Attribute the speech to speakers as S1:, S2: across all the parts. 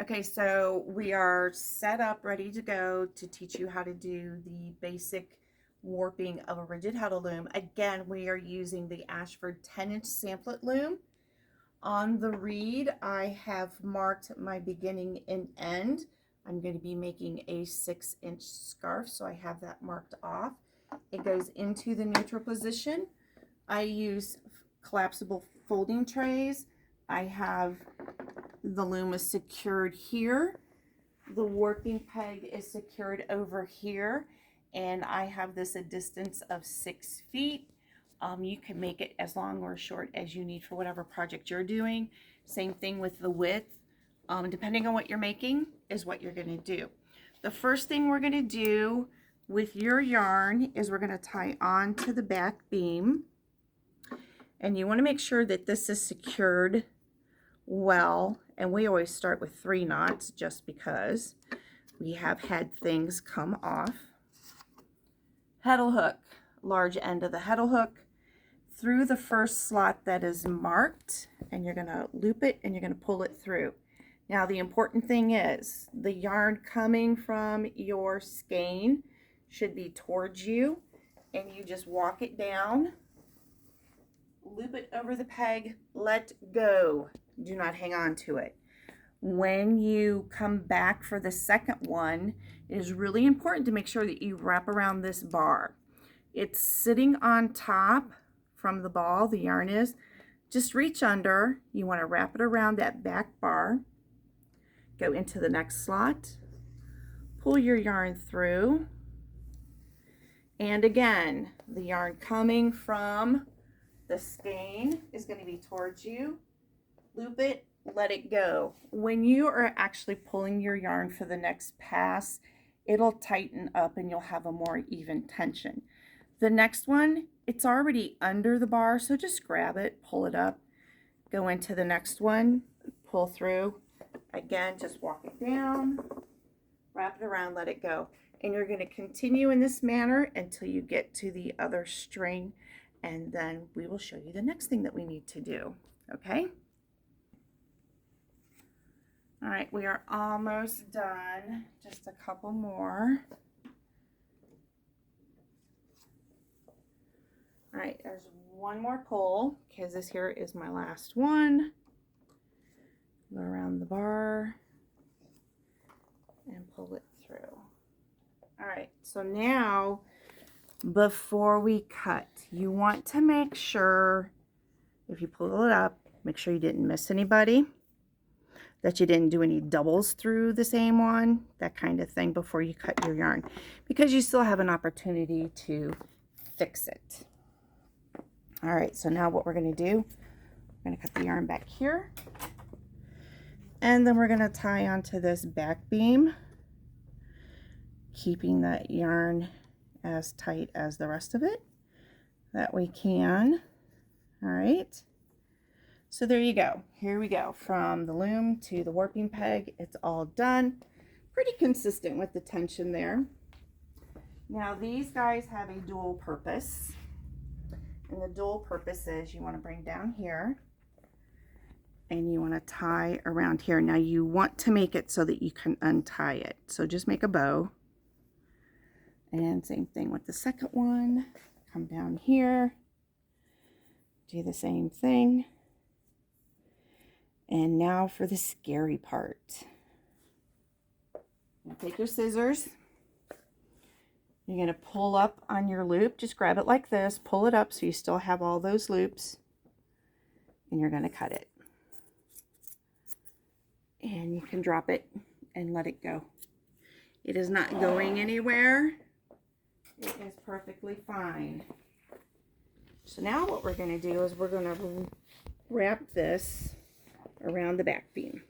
S1: Okay, so we are set up, ready to go to teach you how to do the basic warping of a rigid heddle loom. Again, we are using the Ashford 10-inch samplet loom. On the reed, I have marked my beginning and end. I'm going to be making a 6-inch scarf, so I have that marked off. It goes into the neutral position. I use collapsible folding trays. I have the loom is secured here. The warping peg is secured over here, and I have this a distance of 6 feet. You can make it as long or short as you need for whatever project you're doing. Same thing with the width. Depending on what you're making is what you're going to do. The first thing we're going to do with your yarn is we're going to tie on to the back beam, and you want to make sure that this is secured well, and we always start with 3 knots just because we have had things come off. Heddle hook, large end of the heddle hook through the first slot that is marked, and you're going to loop it and you're going to pull it through. Now the important thing is the yarn coming from your skein should be towards you, and you just walk it down, loop it over the peg, let go. Do not hang on to it. When you come back for the second one, it is really important to make sure that you wrap around this bar. It's sitting on top from the ball, the yarn is. Just reach under. You want to wrap it around that back bar. Go into the next slot. Pull your yarn through. And again, the yarn coming from the skein is going to be towards you. Loop it, let it go. When you are actually pulling your yarn for the next pass, it'll tighten up and you'll have a more even tension. The next one, it's already under the bar, so just grab it, pull it up, go into the next one, pull through. Again, just walk it down, wrap it around, let it go. And you're going to continue in this manner until you get to the other string, and then we will show you the next thing that we need to do. Okay? All right, we are almost done. Just a couple more. All right, there's one more pull because this here is my last one. Go around the bar and pull it through. All right, so now before we cut, you want to make sure, if you pull it up, make sure you didn't miss anybody, that you didn't do any doubles through the same one, that kind of thing, before you cut your yarn, because you still have an opportunity to fix it. All right, so now what we're going to do, we're going to cut the yarn back here, and then we're going to tie onto this back beam, keeping that yarn as tight as the rest of it that we can. All right. So there you go. Here we go. From the loom to the warping peg, it's all done. Pretty consistent with the tension there. Now these guys have a dual purpose. And the dual purpose is you want to bring down here and you want to tie around here. Now you want to make it so that you can untie it. So just make a bow. And same thing with the second one. Come down here. Do the same thing. And now for the scary part. You take your scissors. You're going to pull up on your loop. Just grab it like this. Pull it up so you still have all those loops. And you're going to cut it. And you can drop it and let it go. It is not going anywhere. It is perfectly fine. So now what we're going to do is we're going to wrap this around the back beam.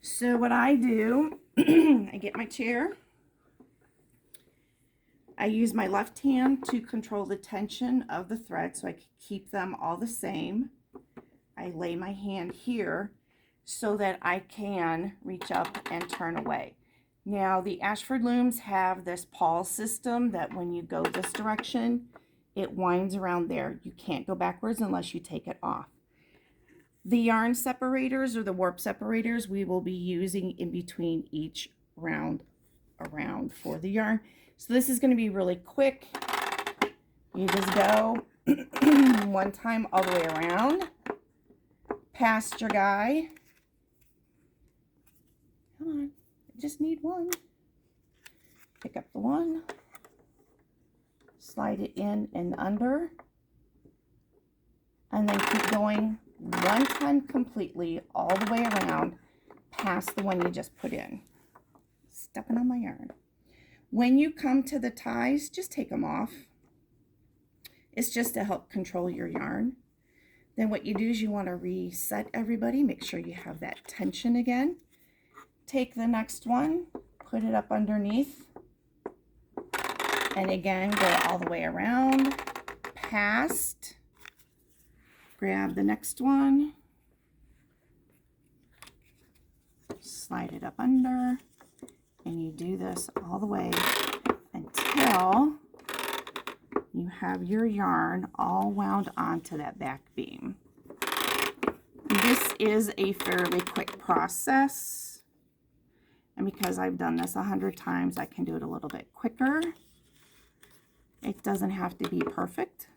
S1: So what I do, I get my chair. I use my left hand to control the tension of the thread so I can keep them all the same. I lay my hand here so that I can reach up and turn away. Now the Ashford looms have this pawl system that when you go this direction, it winds around there. You can't go backwards unless you take it off. The yarn separators or the warp separators we will be using in between each round around for the yarn. So this is going to be really quick. You just go one time all the way around, past your guy. Come on, I just need one. Pick up the one, slide it in and under, and then keep going one time completely all the way around past the one you just put in. Stepping on my yarn. When you come to the ties, just take them off. It's just to help control your yarn. Then what you do is you want to reset everybody. Make sure you have that tension again. Take the next one, put it up underneath, and again go all the way around, past, grab the next one, slide it up under, and you do this all the way until you have your yarn all wound onto that back beam. This is a fairly quick process, and because I've done this 100 times, I can do it a little bit quicker. It doesn't have to be perfect.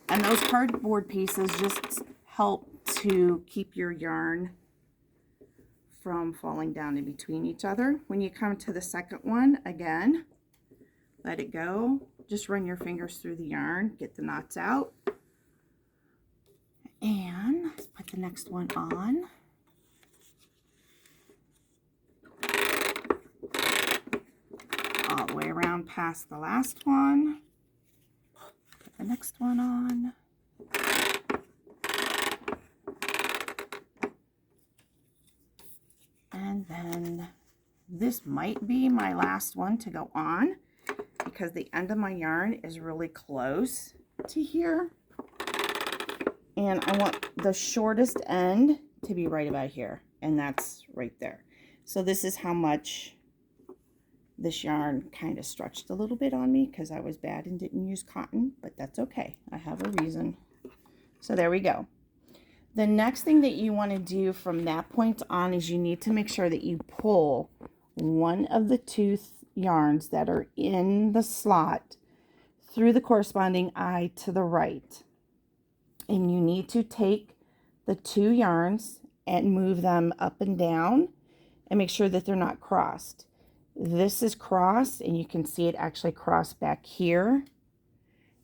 S1: And those cardboard pieces just help to keep your yarn from falling down in between each other. When you come to the second one, again, let it go. Just run your fingers through the yarn, get the knots out. And let's put the next one on. All the way around past the last one. Put the next one on. And then this might be my last one to go on because the end of my yarn is really close to here. And I want the shortest end to be right about here. And that's right there. So this is how much this yarn kind of stretched a little bit on me because I was bad and didn't use cotton, but that's okay. I have a reason. So there we go. The next thing that you want to do from that point on is you need to make sure that you pull one of the two yarns that are in the slot through the corresponding eye to the right. And you need to take the two yarns and move them up and down and make sure that they're not crossed. This is crossed, and you can see it actually crossed back here.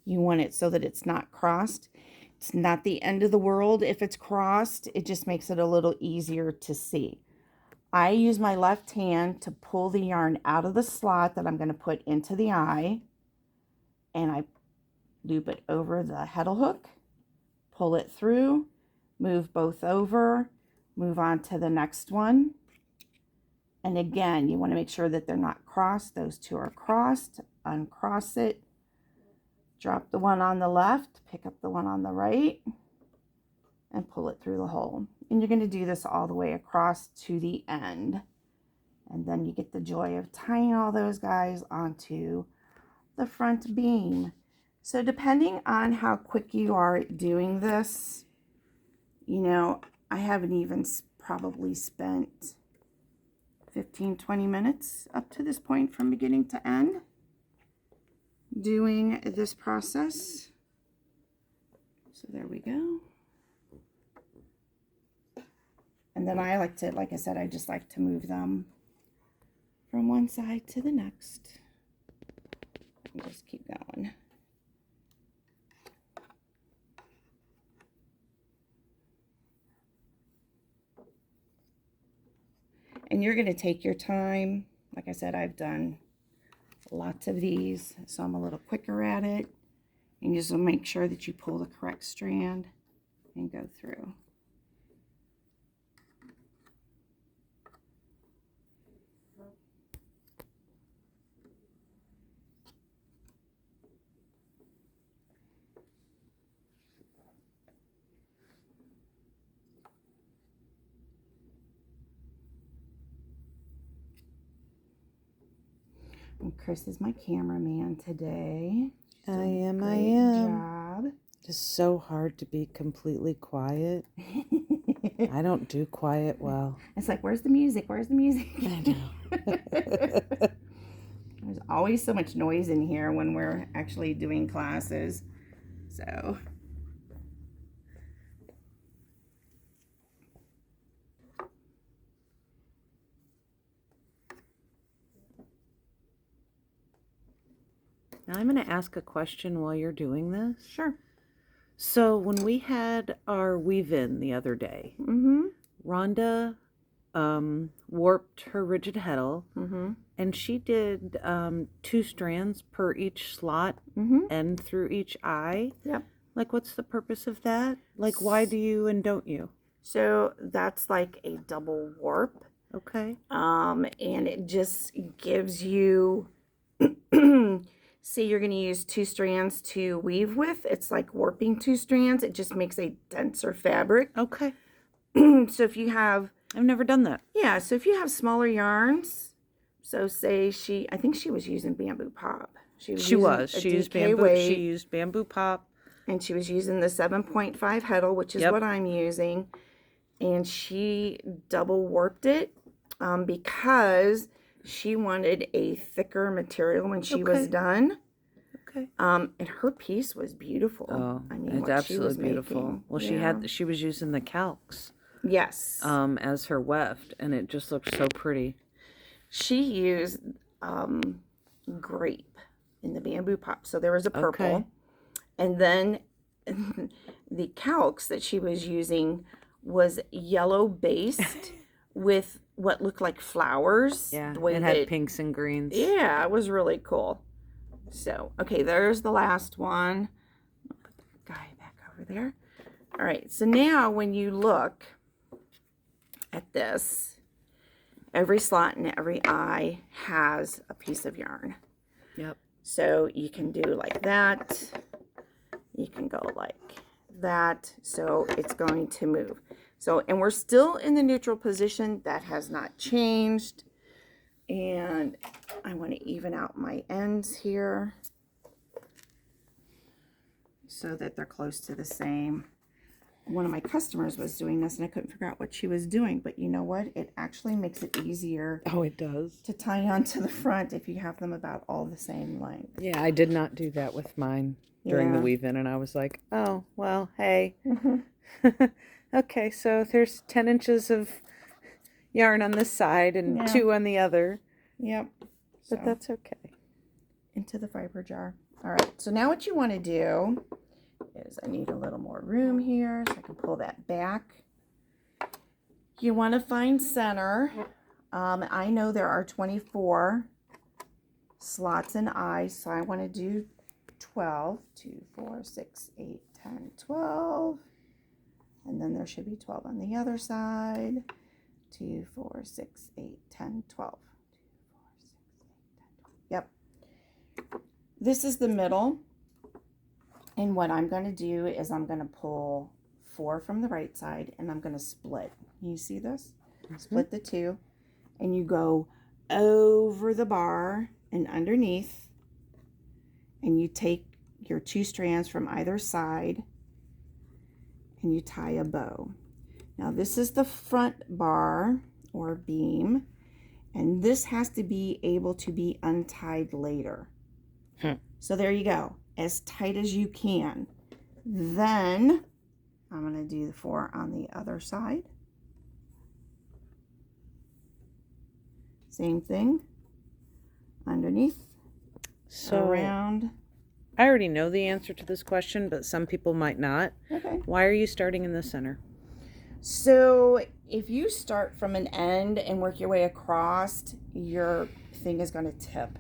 S1: You want it so that it's not crossed. It's not the end of the world if it's crossed. It just makes it a little easier to see. I use my left hand to pull the yarn out of the slot that I'm going to put into the eye, and I loop it over the heddle hook, pull it through, move both over, move on to the next one. And again, you want to make sure that they're not crossed. Those two are crossed. Uncross it. Drop the one on the left, pick up the one on the right, and pull it through the hole. And you're going to do this all the way across to the end. And then you get the joy of tying all those guys onto the front beam. So depending on how quick you are at doing this, you know, I haven't even probably spent 15-20 minutes up to this point from beginning to end doing this process. So there we go. And then I like to, like I said, I just like to move them from one side to the next. And just keep going. And you're going to take your time. Like I said, I've done lots of these, so I'm a little quicker at it. And just make sure that you pull the correct strand and go through. And Chris is my cameraman today.
S2: I am.
S1: Great job.
S2: It's so hard to be completely quiet. I don't do quiet well.
S1: It's like, where's the music? Where's the music?
S2: I know.
S1: There's always so much noise in here when we're actually doing classes. So
S2: Now I'm going to ask a question while you're doing this.
S1: sure.
S2: So when we had our weave-in the other day, Rhonda warped her rigid heddle, and she did 2 strands per each slot and through each eye.
S1: Yep.
S2: Like, what's the purpose of that? Like, why do you and don't you?
S1: So that's like a double warp.
S2: Okay.
S1: And it just gives you, say you're going to use 2 strands to weave with. It's like warping 2 strands. It just makes a denser fabric.
S2: Okay.
S1: So if you have,
S2: I've never done that.
S1: yeah, so if you have smaller yarns, so say I think she was using bamboo pop. She used bamboo.
S2: She used bamboo pop.
S1: And she was using the 7.5 Heddle, which is what I'm using. And she double warped it because she wanted a thicker material when she was done.
S2: Okay.
S1: And her piece was beautiful.
S2: Oh,
S1: I mean,
S2: it's absolutely beautiful.
S1: making.
S2: Well, she was using the calcs.
S1: Yes.
S2: As her weft, and it just looked so pretty.
S1: She used grape in the bamboo pop. So there was a purple.
S2: Okay.
S1: And then the calcs that she was using was yellow based with what looked like flowers.
S2: Yeah, it had pinks and greens.
S1: Yeah, it was really cool. So, okay, there's the last one. I'll put the guy back over there. All right, so now when you look at this, every slot and every eye has a piece of yarn.
S2: Yep.
S1: So you can do like that. You can go like that. So it's going to move. So, and we're still in the neutral position. That has not changed. And I want to even out my ends here so that they're close to the same. One of my customers was doing this and I couldn't figure out what she was doing, but you know what? It actually makes it easier.
S2: Oh, it does.
S1: To tie onto the front if you have them about all the same length.
S2: Yeah, I did not do that with mine during the weave-in, and I was like, oh, well, hey. Okay, so there's 10 inches of yarn on this side and 2 on the other.
S1: Yep.
S2: But that's okay.
S1: Into the fiber jar. All right, so now what you want to do is I need a little more room here so I can pull that back. You want to find center. I know there are 24 slots and eyes, so I want to do 12. 2, 4, 6, 8, 10, 12. And then there should be 12 on the other side. 2, 4, 6, 8, 10, 12. 2, 4, 6, 8, 10, 12. Yep. This is the middle. And what I'm going to do is I'm going to pull 4 from the right side and I'm going to split. You see this? Split the 2. And you go over the bar and underneath. And you take your 2 strands from either side and you tie a bow. Now this is the front bar or beam, and this has to be able to be untied later. So there you go, as tight as you can. Then I'm going to do the 4 on the other side. Same thing underneath. So around.
S2: I already know the answer to this question, but some people might not.
S1: Okay.
S2: Why are you starting in the center?
S1: So if you start from an end and work your way across, your thing is going to tip.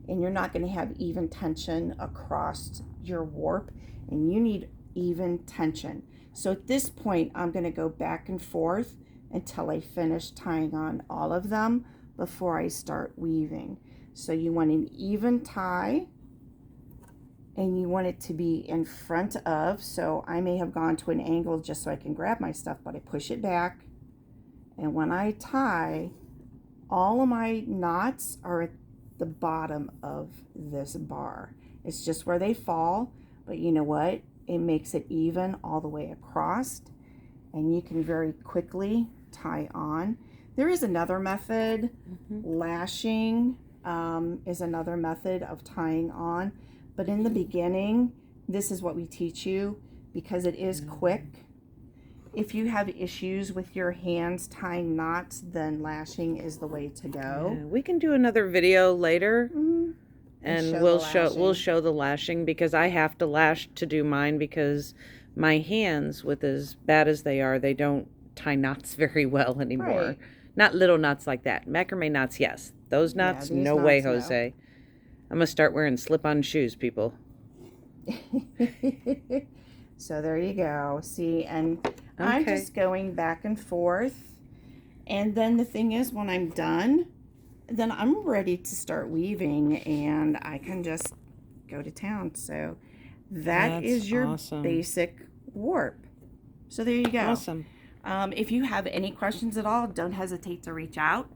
S1: And you're not going to have even tension across your warp. And you need even tension. So at this point, I'm going to go back and forth until I finish tying on all of them before I start weaving. So you want an even tie. And you want it to be in front of, so I may have gone to an angle just so I can grab my stuff, but I push it back. And when I tie, all of my knots are at the bottom of this bar. It's just where they fall, but you know what? it makes it even all the way across, and you can very quickly tie on. There is another method. Lashing is another method of tying on, but in the beginning, this is what we teach you because it is quick. If you have issues with your hands tying knots, then lashing is the way to go.
S2: Yeah, we can do another video later, and we'll
S1: the
S2: show the lashing, because I have to lash to do mine, because my hands, with as bad as they are, they don't tie knots very well anymore.
S1: Right.
S2: Not little knots like that. Macrame knots, yes. Those knots,
S1: these
S2: no way,
S1: knots, no.
S2: Jose. I'm gonna start wearing slip-on shoes, people.
S1: So there you go. See, and I'm
S2: Okay.
S1: just going back and forth. And then the thing is, when I'm done, then I'm ready to start weaving, and I can just go to town. So that
S2: That's
S1: is your
S2: awesome.
S1: basic warp. So there you go.
S2: Awesome.
S1: If you have any questions at all, don't hesitate to reach out.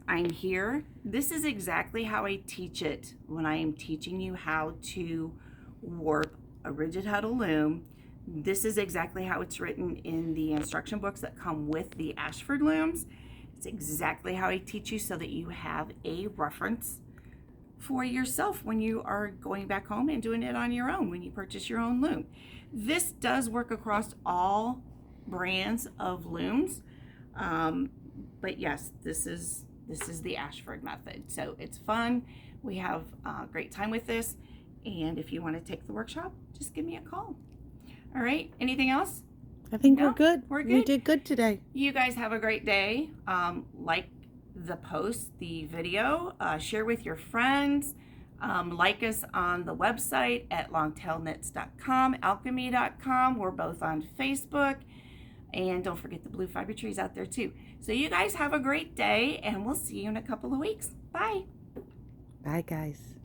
S1: I'm here. This is exactly how I teach it when I am teaching you how to warp a rigid heddle loom. This is exactly how it's written in the instruction books that come with the Ashford looms. It's exactly how I teach you so that you have a reference for yourself when you are going back home and doing it on your own, when you purchase your own loom. This does work across all brands of looms, but yes, this is the Ashford method. So it's fun. We have a great time with this, and if you want to take the workshop, just give me a call. All right, anything else?
S2: I think
S1: No,
S2: we're good.
S1: we're
S2: We
S1: good.
S2: did good today.
S1: You guys have a great day. Like the post, the video, share with your friends. Like us on the website at longtailknits.com, alchemy.com. We're both on Facebook. And don't forget the blue fiber trees out there too. So you guys have a great day, and we'll see you in a couple of weeks. Bye.
S2: Bye, guys.